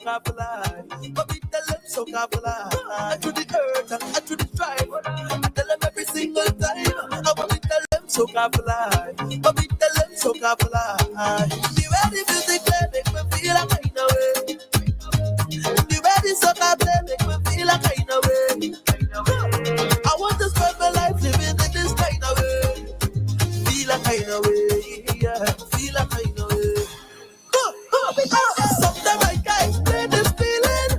fly. But me tell them so can't fly. To the earth and to the tribe. I tell them every single time. I want me tell them so can't fly. But me tell them so can't fly. The way the music play make me feel a kind of way. The way the soccer play make me feel a kind of way. I want to spend my life living in this kind of way. Feel a kind of way, yeah. Feel a kind of way. Sometimes I can't explain this feeling.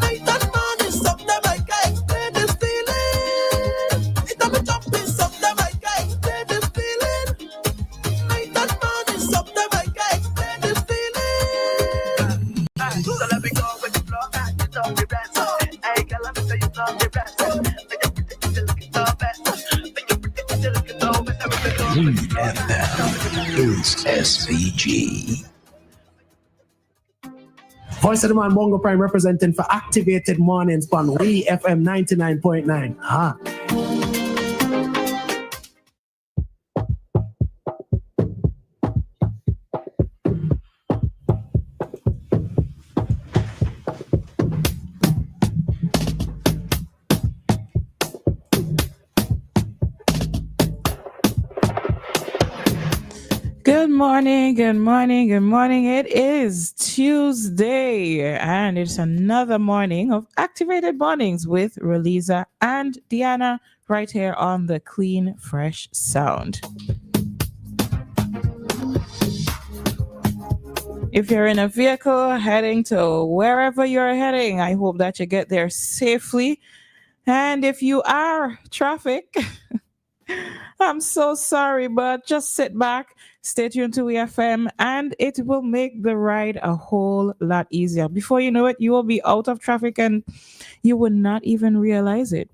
Night and morning, sometimes I can't explain this feeling. It got me jumping, sometimes I can't explain this feeling. Night and morning, sometimes I can't explain this feeling. So let me go with the flow, you know the rest. Hey, girl, let me tell you know the rest. WEFM is SVG. Voice of the Man, Bongo Prime, representing for Activated Mornings on WEFM 99.9. Ah. Good morning, good morning, good morning. It is Tuesday, and it's another morning of Activated Mornings with Roleza and Dianna right here on the Clean Fresh Sound. If you're in a vehicle heading to wherever you're heading, I hope that you get there safely. And if you are traffic, I'm so sorry, but just sit back, stay tuned to WEFM, and it will make the ride a whole lot easier. Before you know it, you will be out of traffic and you will not even realize it.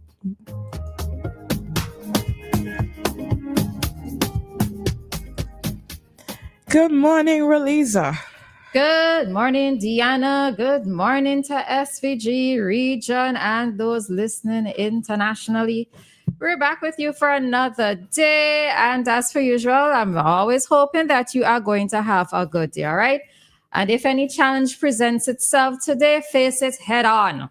Good morning, Roleza. Good morning, Dianna. Good morning to SVG region and those listening internationally. We're back with you for another day. And as per usual, I'm always hoping that you are going to have a good day, all right? And if any challenge presents itself today, face it head on.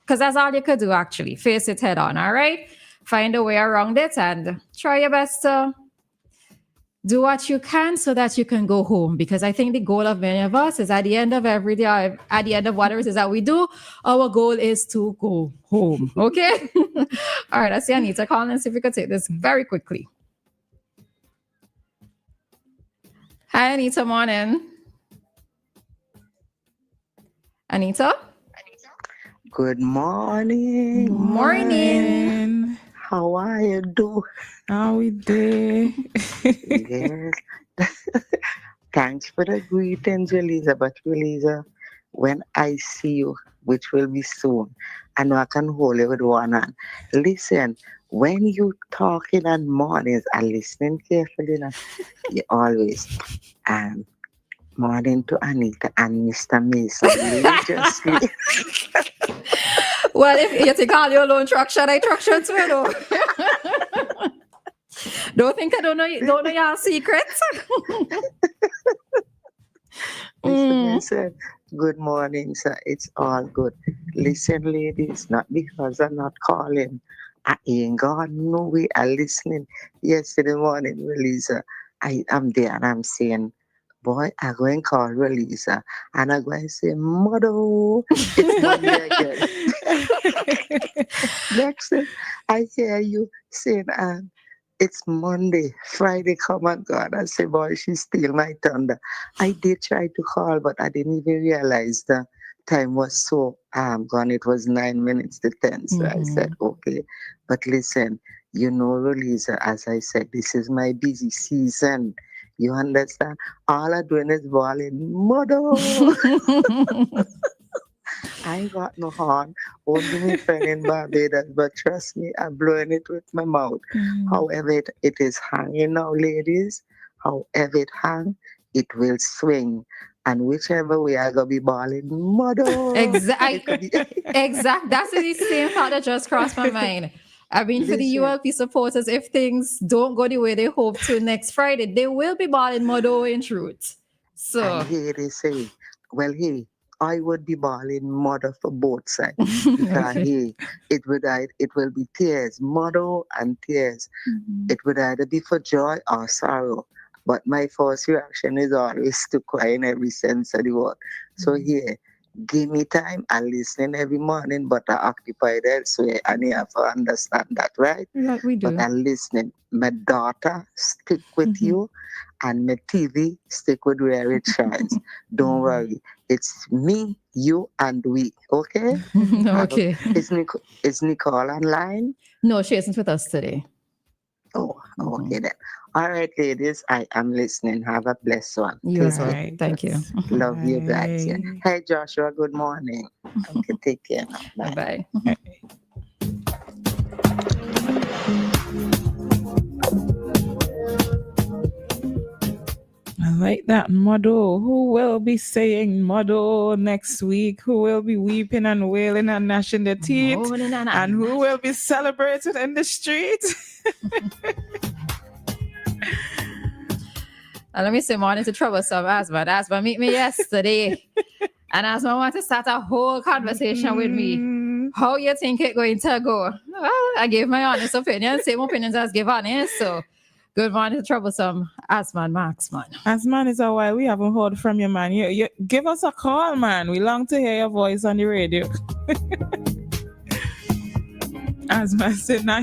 Because that's all you could do, actually. Face it head on, all right? Find a way around it and try your best to do what you can so that you can go home. Because I think the goal of many of us is at the end of every day, at the end of whatever it is that we do, our goal is to go home. Okay? All right, I see Anita calling and see if we could take this very quickly. Hi, Anita. Morning. Anita? Good morning. Morning. How are you doing? How we doing? Yes. Thanks for the greetings, Roleza. But Roleza, when I see you, which will be soon, I know I can hold you with one hand. Listen, when you talking on mornings, I listening carefully. Now. You always morning to Anita and Mr. Mason. Religiously. Well, if you take all your own traction, I traction too, though. Don't think I don't know your secrets. Mr. Mason, good morning, sir. It's all good. Listen, ladies, not because I'm not calling. I ain't got no way. I'm listening. Yesterday morning, Roleza, I am there and I'm saying, boy, I'm going to call Roleza and I'm going to say, mother, it's Monday again. Next thing, I hear you saying, it's Monday, Friday, come on, God. I say, boy, she steal my thunder. I did try to call, but I didn't even realize the time was so gone. It was 9 minutes to 10. So I said, okay. But listen, you know, Roleza, as I said, this is my busy season. You understand? All I'm doing is bawling, mother. I ain't got no horn. Only my friend in Barbados, but trust me, I'm blowing it with my mouth. However, it is hanging now, ladies. However it hang, it will swing. And whichever way I gonna be bawling, mother. Exactly. That's the same thought that just crossed my mind. I mean, for the ULP supporters, if things don't go the way they hope to next Friday, they will be balling mother in truth. So and here they say, well, hey, I would be bawling mother for both sides because Okay. it will be tears, mother and tears. Mhm. It would either be for joy or sorrow. But my first reaction is always to cry in every sense of the word. So here, give me time. I listen every morning, but I occupied elsewhere, and you have to understand that, right? Yeah, we But do. I listening. My daughter stick with Mhm. you, and my TV stick with where it shines. Don't worry, it's me, you, and we. Okay? Okay. Is Nicole online? No, she isn't with us today. Oh, okay Mhm. then. All right, ladies, I am listening. Have a blessed one. You Take as All care. well. right. Thank you. Love you guys. Yeah. Bye. Hey, Joshua, good morning. Okay, take care now. Bye Bye. bye. I like that motto. Who will be saying motto next week? Who will be weeping and wailing and gnashing their teeth? Morning And who will be celebrating in the street? Let me say morning to troublesome Asma. Asma meet me yesterday. And Asma want to start a whole conversation with me. Mm, How you think it going to go? Well, I gave my honest opinion. Same opinions as give honest. So good morning to troublesome Asma and Max, man. As man, it's a while we haven't heard from you, man. You give us a call, man. We long to hear your voice on the radio. As man said, now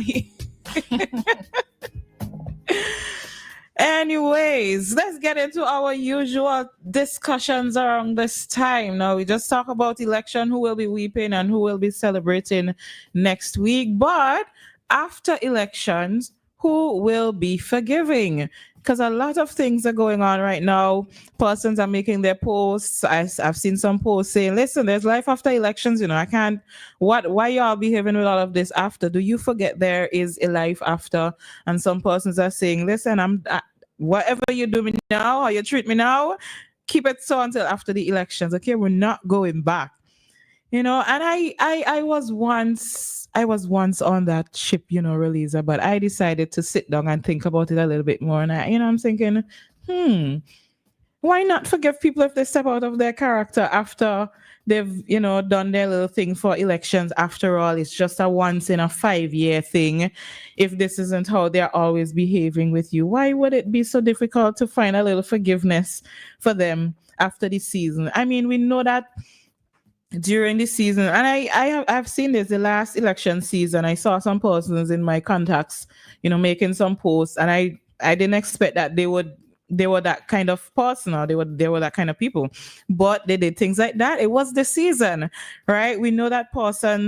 Anyways, let's get into our usual discussions around this time. Now, we just talk about election, who will be weeping and who will be celebrating next week. But after elections, who will be forgiving? Because a lot of things are going on right now. Persons are making their posts. I've seen some posts saying, listen, there's life after elections. I can't, why y'all behaving with all of this after? Do you forget there is a life after? And some persons are saying, listen, whatever you do me now, how you treat me now, keep it so until after the elections. Okay, we're not going back. And I was once on that ship, Roleza, but I decided to sit down and think about it a little bit more. And I'm thinking, why not forgive people if they step out of their character after they've, done their little thing for elections? After all, it's just a once in a 5-year thing. If this isn't how they're always behaving with you, why would it be so difficult to find a little forgiveness for them after the season? I mean, we know that during the season, and I've seen this the last election season. I saw some persons in my contacts, making some posts, and I didn't expect that they were that kind of person, or they were that kind of people, but they did things like that. It was the season, right? We know that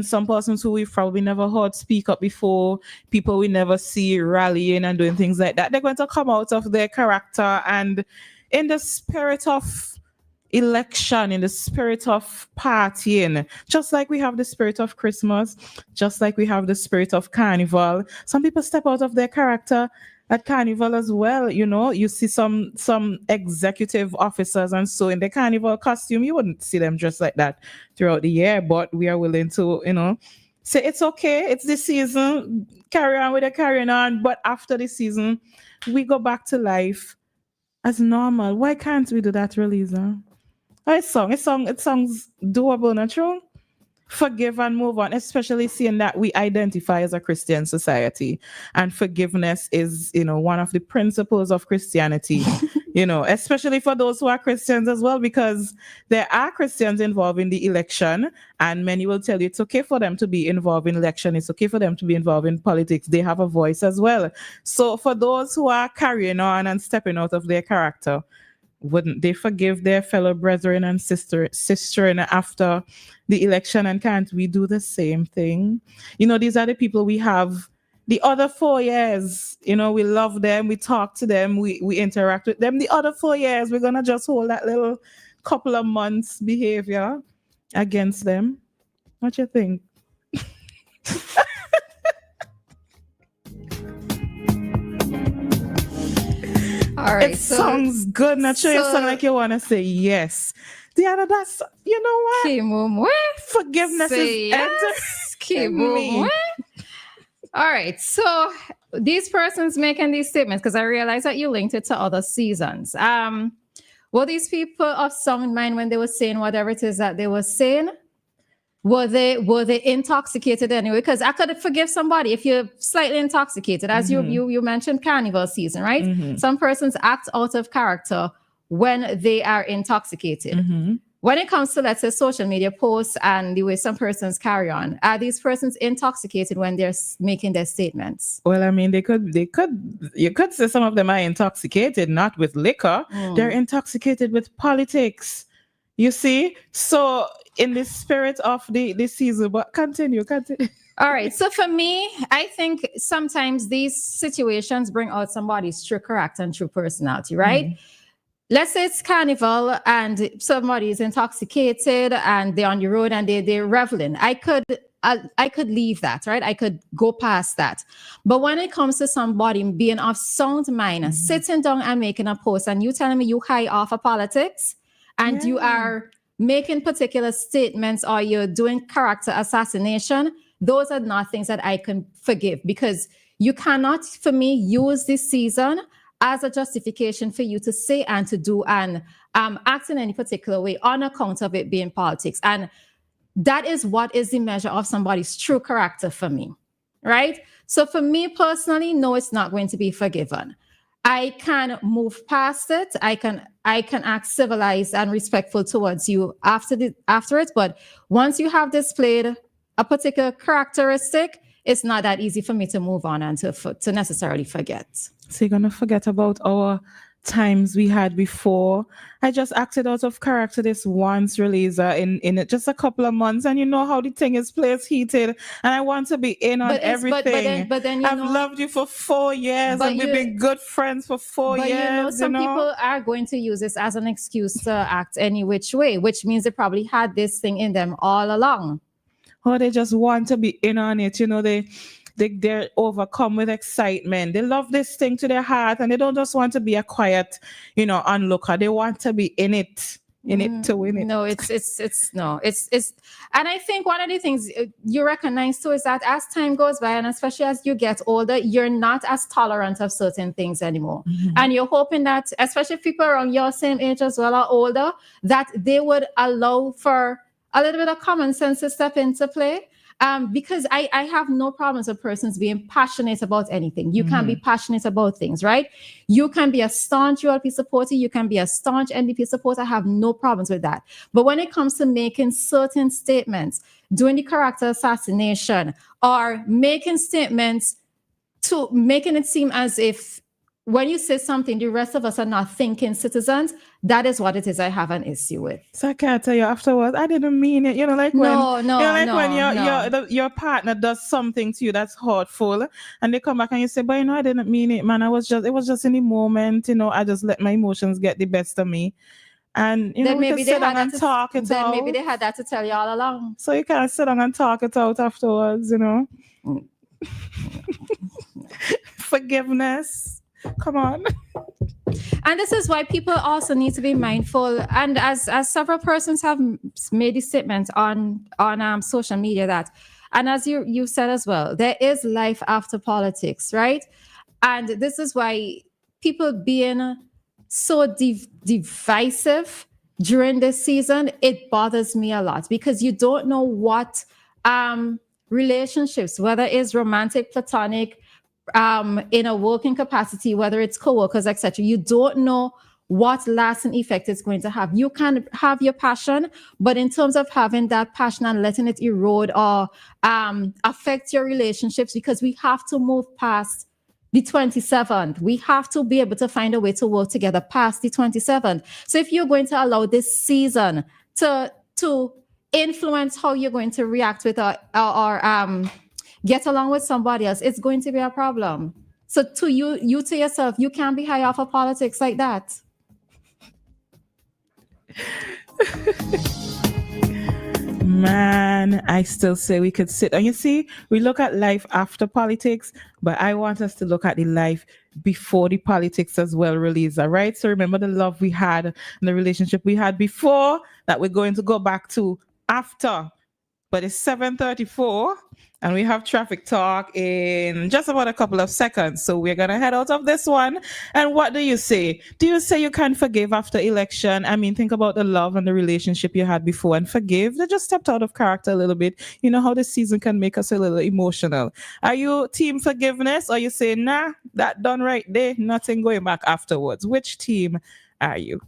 some persons who we've probably never heard speak up before, people we never see rallying and doing things like that, they're going to come out of their character and in the spirit of election, in the spirit of partying, just like we have the spirit of Christmas, just like we have the spirit of carnival. Some people step out of their character at carnival as well. You see some executive officers and so in the carnival costume, you wouldn't see them dressed like that throughout the year, but we are willing to, say it's okay, it's the season, carry on with the carrying on. But after the season, we go back to life as normal. Why can't we do that, Roleza? It sounds doable, natural. Forgive and move on, especially seeing that we identify as a Christian society. And forgiveness is, one of the principles of Christianity, especially for those who are Christians as well, because there are Christians involved in the election, and many will tell you it's okay for them to be involved in election. It's okay for them to be involved in politics. They have a voice as well. So for those who are carrying on and stepping out of their character, wouldn't they forgive their fellow brethren and sister after the election? And can't we do the same thing? These are the people we have the other 4 years. We love them, we talk to them, we interact with them. The other 4 years, we're gonna just hold that little couple of months behavior against them. What you think? All right. It sounds good. Not sure you sound like you want to say yes. Dianna, that's, you know what? Forgiveness is entering me. All right. So these persons making these statements, because I realize that you linked it to other seasons. were these people of sound mind when they were saying whatever it is that they were saying? Were they intoxicated anyway? Because I could forgive somebody if you're slightly intoxicated, as you mentioned carnival season, right? Some persons act out of character when they are intoxicated. When it comes to, let's say, social media posts and the way some persons carry on, are these persons intoxicated when they're making their statements? Well, I mean, you could say some of them are intoxicated, not with liquor. They're intoxicated with politics. You see? So in the spirit of the season, but continue. All right. So for me, I think sometimes these situations bring out somebody's true character and true personality, right? Let's say it's carnival and somebody is intoxicated and they're on the road and they're reveling. I could leave that, right? I could go past that. But when it comes to somebody being of sound mind, sitting down and making a post, and you telling me you high off of politics and you are making particular statements or you're doing character assassination, those are not things that I can forgive, because you cannot, for me, use this season as a justification for you to say and to do and act in any particular way on account of it being politics. And that is what is the measure of somebody's true character for me, right? So for me personally, no, it's not going to be forgiven. I can move past it. I can act civilized and respectful towards you after it. But once you have displayed a particular characteristic, it's not that easy for me to move on and to necessarily forget. So you're gonna forget about our times we had before. I just acted out of character this once, Roleza, in just a couple of months, and you know how the thing is place heated, and I want to be in on everything. But then I've loved you for 4 years, and we've been good friends for 4 years. But some people are going to use this as an excuse to act any which way, which means they probably had this thing in them all along. Or they just want to be in on it, you know, they're overcome with excitement. They love this thing to their heart, and they don't just want to be a quiet, onlooker. They want to be in it to win it. No, it's and I think one of the things you recognize too is that as time goes by, and especially as you get older, you're not as tolerant of certain things anymore. And you're hoping that, especially if people around your same age as well are older, that they would allow for a little bit of common sense to step into play. Because I have no problems with persons being passionate about anything. You can be passionate about things, right? You can be a staunch ULP supporter. You can be a staunch NDP supporter. I have no problems with that. But when it comes to making certain statements, doing the character assassination, or making statements to making it seem as if when you say something, the rest of us are not thinking citizens, that is what it is I have an issue with. So I can't tell you afterwards, I didn't mean it. When your partner does something to you that's hurtful, and they come back and you say, but I didn't mean it, man. It was just in the moment, I just let my emotions get the best of me. And then we can sit down and talk it out. Then maybe they had that to tell you all along. So you can't sit down and talk it out afterwards, Forgiveness. Come on. And this is why people also need to be mindful. And as several persons have made this statement on social media, that, and as you said as well, there is life after politics, right? And this is why people being so divisive during this season, it bothers me a lot, because you don't know what relationships, whether it's romantic, platonic, in a working capacity, whether it's co-workers, etc. You don't know what lasting effect it's going to have. You can have your passion, but in terms of having that passion and letting it erode or affect your relationships, because we have to move past the 27th. We have to be able to find a way to work together past the 27th. So if you're going to allow this season to influence how you're going to react with or get along with somebody else, it's going to be a problem. So to you to yourself, you can't be high off of politics like that. Man, I still say we could sit. And you see, we look at life after politics, but I want us to look at the life before the politics as well, Roleza, right? So remember the love we had and the relationship we had before that we're going to go back to after. but it's 7:34 and we have traffic talk in just about a couple of seconds. So we're going to head out of this one. And what do you say? Do you say you can forgive after election? I mean, think about the love and the relationship you had before and forgive. They just stepped out of character a little bit. You know how this season can make us a little emotional. Are you team forgiveness or you say, nah, that done right there, nothing going back afterwards? Which team are you?